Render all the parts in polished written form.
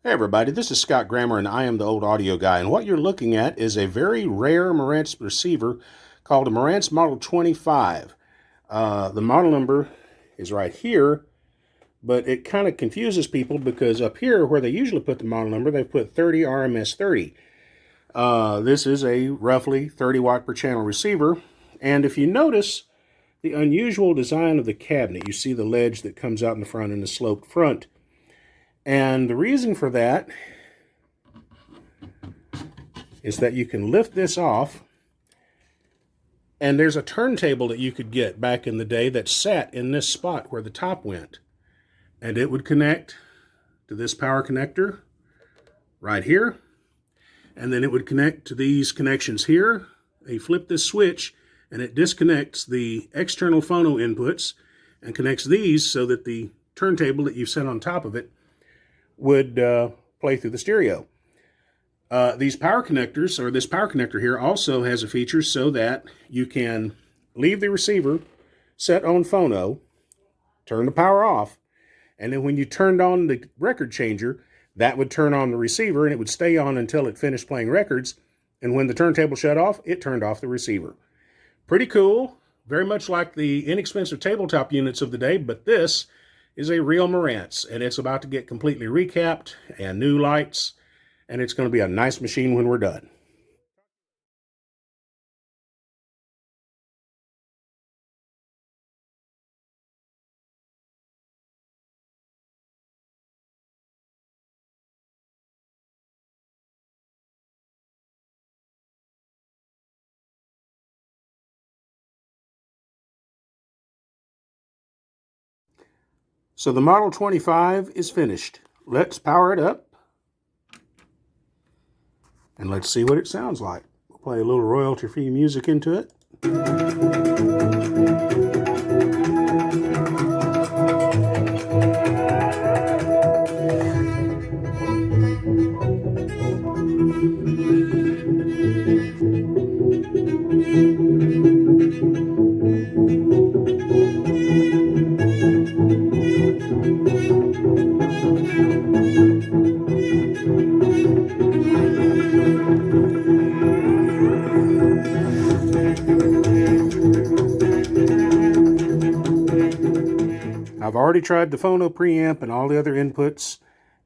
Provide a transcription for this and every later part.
Hey everybody, this is Scott Grammer and I am the Old Audio Guy, and what you're looking at is a very rare Marantz receiver called a Marantz Model 25. The model number is right here, but it kind of confuses people because up here where they usually put the model number, they put 30 RMS 30. This is a roughly 30 watt per channel receiver, and if you notice the unusual design of the cabinet, you see the ledge that comes out in the front and the sloped front. And the reason for that is that you can lift this off, and there's a turntable that you could get back in the day that sat in this spot where the top went. And it would connect to this power connector right here, and then it would connect to these connections here. You flip this switch, and it disconnects the external phono inputs and connects these so that the turntable that you've set on top of it would play through the stereo. These power connectors, or this power connector here, also has a feature so that you can leave the receiver set on phono, turn the power off, and then when you turned on the record changer, that would turn on the receiver and it would stay on until it finished playing records. And when the turntable shut off, it turned off the receiver. Pretty cool, very much like the inexpensive tabletop units of the day, but this is a real Marantz, and it's about to get completely recapped and new lights, and it's going to be a nice machine when we're done. So the Model 25 is finished. Let's power it up, and let's see what it sounds like. We'll play a little royalty-free music into it. I've already tried the phono preamp and all the other inputs.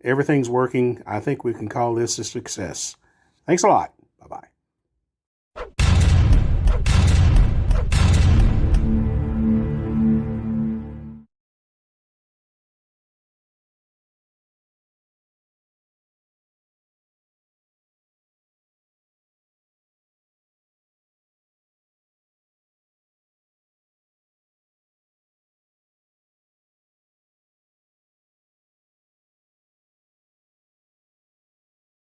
Everything's working. I think we can call this a success. Thanks a lot.